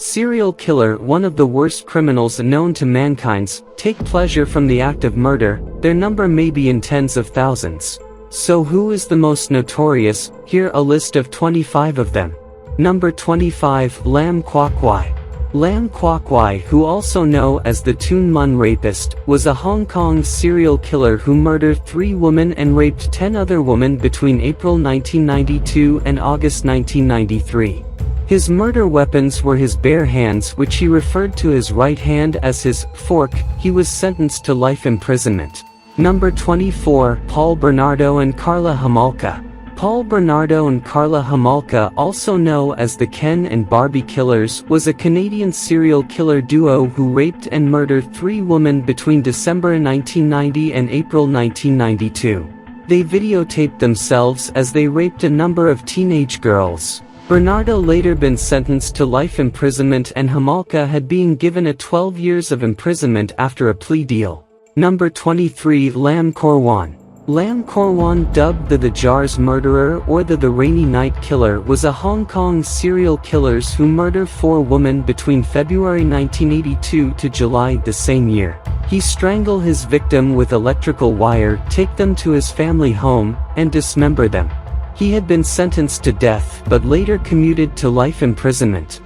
Serial killer, one of the worst criminals known to mankind, take pleasure from the act of murder. Their number may be in tens of thousands. So who is the most notorious? Here a list of 25 of them. Number 25, Lam Kwok Wai. Lam Kwok Wai, who also known as the Tuen Mun rapist, was a Hong Kong serial killer who murdered 3 women and raped 10 other women between April 1992 and August 1993. His murder weapons were his bare hands, which he referred to his right hand as his fork. He was sentenced to life imprisonment. Number 24, Paul Bernardo and Carla Homolka. Paul Bernardo and Carla Homolka, also known as the Ken and Barbie Killers, was a Canadian serial killer duo who raped and murdered 3 women between December 1990 and April 1992. They videotaped themselves as they raped a number of teenage girls. Bernardo later been sentenced to life imprisonment and Homolka had been given a 12 years of imprisonment after a plea deal. Number 23, Lam Kor-wan. Lam Kor-wan, dubbed the Jars Murderer or the Rainy Night Killer, was a Hong Kong serial killer who murdered 4 women between February 1982 to July the same year. He strangled his victim with electrical wire, take them to his family home, and dismember them. He had been sentenced to death but later commuted to life imprisonment.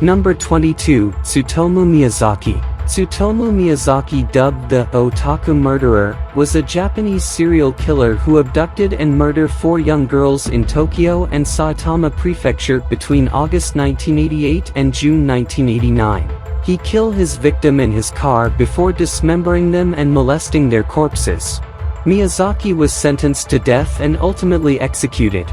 Number 22, Tsutomu Miyazaki. Tsutomu Miyazaki, dubbed the Otaku Murderer, was a Japanese serial killer who abducted and murdered 4 young girls in Tokyo and Saitama Prefecture between August 1988 and June 1989. He killed his victim in his car before dismembering them and molesting their corpses. Miyazaki was sentenced to death and ultimately executed.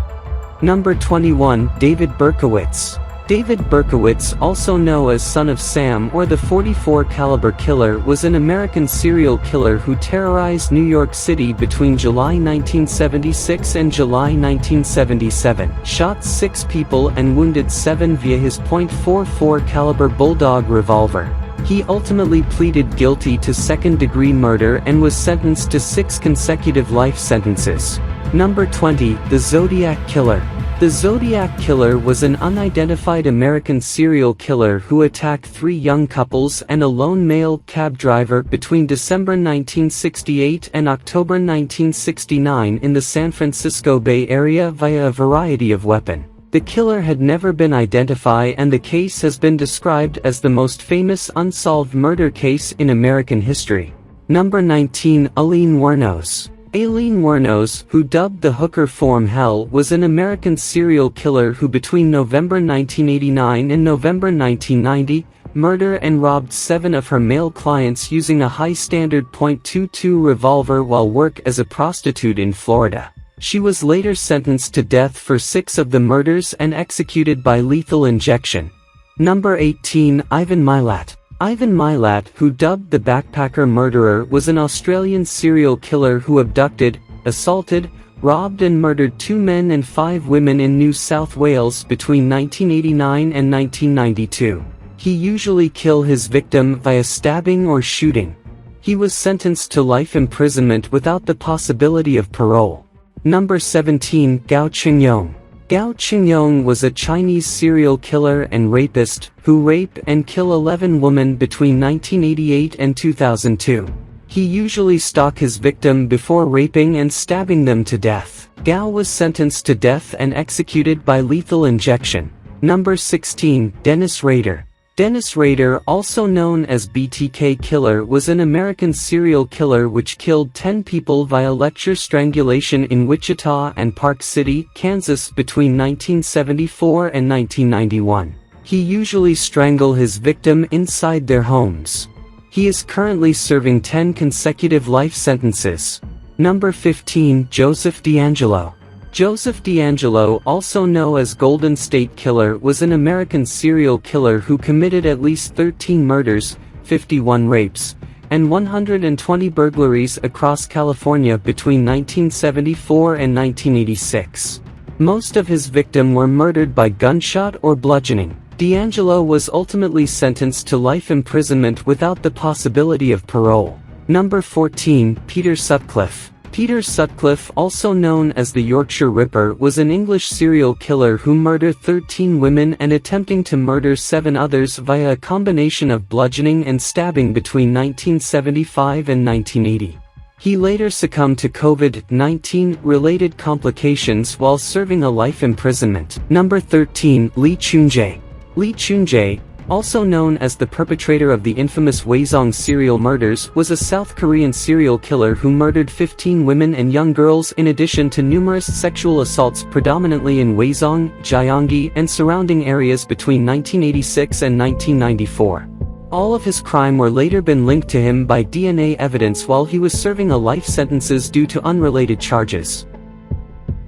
Number 21, David Berkowitz. David Berkowitz, also known as Son of Sam or the 44 caliber killer, was an American serial killer who terrorized New York City between July 1976 and July 1977, shot 6 people and wounded 7 via his .44 caliber Bulldog revolver. He ultimately pleaded guilty to second-degree murder and was sentenced to 6 consecutive life sentences. Number 20, the Zodiac Killer. The Zodiac Killer was an unidentified American serial killer who attacked 3 young couples and a lone male cab driver between December 1968 and October 1969 in the San Francisco Bay Area via a variety of weapons. The killer had never been identified and the case has been described as the most famous unsolved murder case in American history. Number 19, Aileen Wuornos. Aileen Wuornos, who dubbed the Hooker from Hell, was an American serial killer who between November 1989 and November 1990, murdered and robbed 7 of her male clients using a high-standard .22 revolver while working as a prostitute in Florida. She was later sentenced to death for 6 of the murders and executed by lethal injection. Number 18, Ivan Milat. Ivan Milat, who dubbed the Backpacker Murderer, was an Australian serial killer who abducted, assaulted, robbed and murdered 2 men and 5 women in New South Wales between 1989 and 1992. He usually killed his victim via stabbing or shooting. He was sentenced to life imprisonment without the possibility of parole. Number 17, Gao Chengyong. Gao Chengyong was a Chinese serial killer and rapist who raped and killed 11 women between 1988 and 2002. He usually stalked his victim before raping and stabbing them to death. Gao was sentenced to death and executed by lethal injection. Number 16, Dennis Rader. Dennis Rader, also known as BTK Killer, was an American serial killer which killed 10 people via electric strangulation in Wichita and Park City, Kansas between 1974 and 1991. He usually strangled his victim inside their homes. He is currently serving 10 consecutive life sentences. Number 15, Joseph DeAngelo. Joseph DeAngelo, also known as Golden State Killer, was an American serial killer who committed at least 13 murders, 51 rapes, and 120 burglaries across California between 1974 and 1986. Most of his victims were murdered by gunshot or bludgeoning. DeAngelo was ultimately sentenced to life imprisonment without the possibility of parole. Number 14, Peter Sutcliffe. Peter Sutcliffe, also known as the Yorkshire Ripper, was an English serial killer who murdered 13 women and attempting to murder 7 others via a combination of bludgeoning and stabbing between 1975 and 1980. He later succumbed to COVID-19 related complications while serving a life imprisonment. Number 13. Lee Chun-jae. Lee Chun-jae, also known as the perpetrator of the infamous Hwazong serial murders, was a South Korean serial killer who murdered 15 women and young girls in addition to numerous sexual assaults predominantly in Hwazong, Gyeonggi, and surrounding areas between 1986 and 1994. All of his crime were later been linked to him by DNA evidence while he was serving a life sentences due to unrelated charges.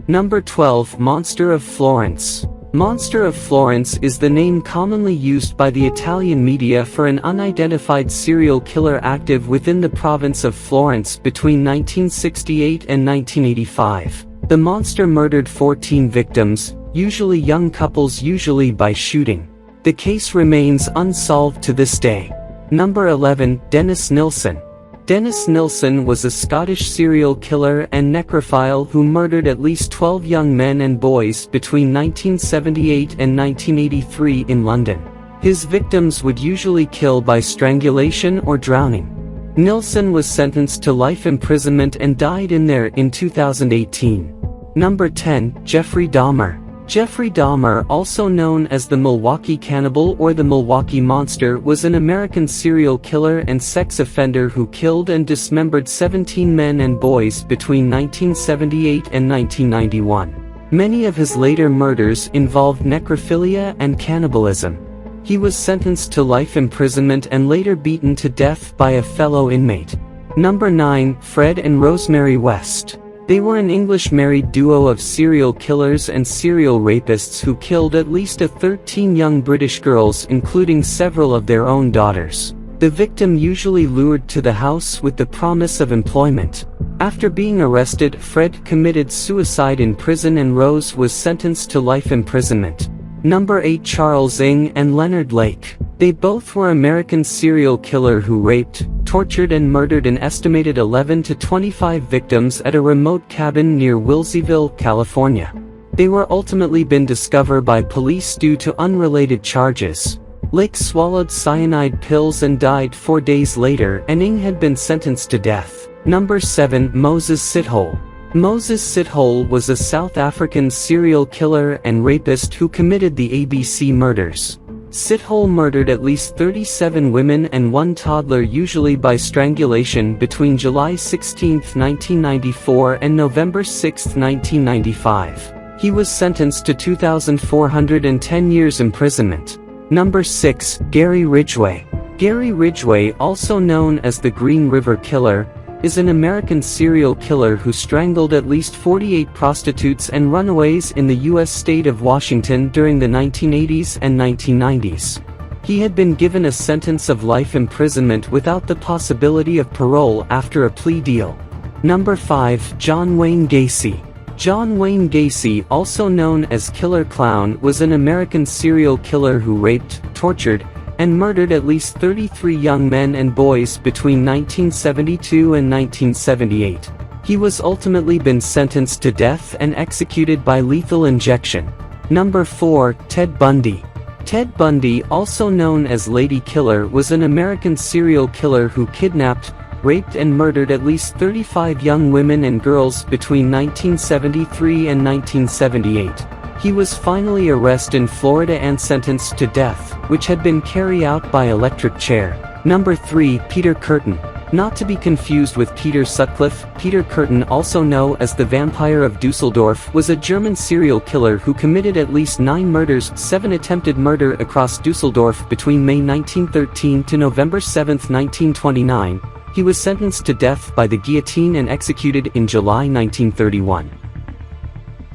Number 12. Monster of Florence. Monster of Florence is the name commonly used by the Italian media for an unidentified serial killer active within the province of Florence between 1968 and 1985. The monster murdered 14 victims, usually young couples, usually by shooting. The case remains unsolved to this day. Number 11. Dennis Nilsen. Dennis Nilsen was a Scottish serial killer and necrophile who murdered at least 12 young men and boys between 1978 and 1983 in London. His victims would usually kill by strangulation or drowning. Nilsen was sentenced to life imprisonment and died in there in 2018. Number 10. Jeffrey Dahmer. Jeffrey Dahmer, also known as the Milwaukee Cannibal or the Milwaukee Monster, was an American serial killer and sex offender who killed and dismembered 17 men and boys between 1978 and 1991. Many of his later murders involved necrophilia and cannibalism. He was sentenced to life imprisonment and later beaten to death by a fellow inmate. Number 9. Fred and Rosemary West. They were an English married duo of serial killers and serial rapists who killed at least 13 young British girls, including several of their own daughters. The victim usually lured to the house with the promise of employment. After being arrested, Fred committed suicide in prison and Rose was sentenced to life imprisonment. Number 8. Charles Ng and Leonard Lake. They both were American serial killer who raped, tortured and murdered an estimated 11 to 25 victims at a remote cabin near Wilseyville, California. They were ultimately been discovered by police due to unrelated charges. Lake swallowed cyanide pills and died 4 days later, and Ng had been sentenced to death. Number 7. Moses Sithole. Moses Sithole was a South African serial killer and rapist who committed the ABC murders. Sithole murdered at least 37 women and 1 toddler, usually by strangulation, between July 16, 1994 and November 6, 1995. He was sentenced to 2,410 years imprisonment. Number 6. Gary Ridgway. Gary Ridgway, also known as the Green River Killer, is an American serial killer who strangled at least 48 prostitutes and runaways in the U.S. state of Washington during the 1980s and 1990s. He had been given a sentence of life imprisonment without the possibility of parole after a plea deal. Number 5. John Wayne Gacy. John Wayne Gacy, also known as Killer Clown, was an American serial killer who raped, tortured, and murdered at least 33 young men and boys between 1972 and 1978. He was ultimately been sentenced to death and executed by lethal injection. Number 4. Ted Bundy. Ted Bundy, also known as Lady Killer, was an American serial killer who kidnapped, raped and murdered at least 35 young women and girls between 1973 and 1978. He was finally arrested in Florida and sentenced to death, which had been carried out by electric chair. Number 3. Peter Kürten. Not to be confused with Peter Sutcliffe, Peter Kürten, also known as the Vampire of Dusseldorf, was a German serial killer who committed at least 9 murders, 7 attempted murder across Dusseldorf between May 1913 to November 7, 1929. He was sentenced to death by the guillotine and executed in July 1931.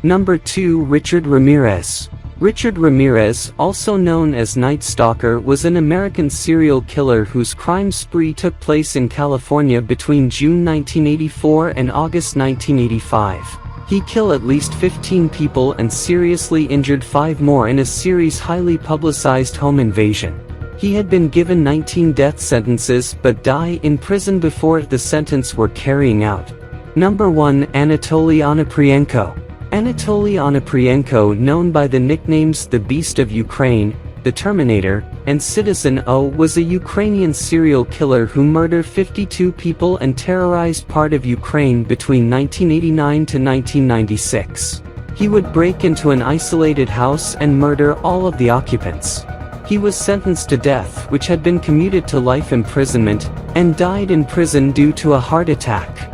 Number 2. Richard Ramirez. Richard Ramirez, also known as Night Stalker, was an American serial killer whose crime spree took place in California between June 1984 and August 1985. He killed at least 15 people and seriously injured 5 more in a series highly publicized home invasion. He had been given 19 death sentences but died in prison before the sentence were carrying out. Number 1. Anatoly Onoprienko. Anatoly Onoprienko, known by the nicknames the Beast of Ukraine, the Terminator, and Citizen O, was a Ukrainian serial killer who murdered 52 people and terrorized part of Ukraine between 1989 to 1996. He would break into an isolated house and murder all of the occupants. He was sentenced to death, which had been commuted to life imprisonment, and died in prison due to a heart attack.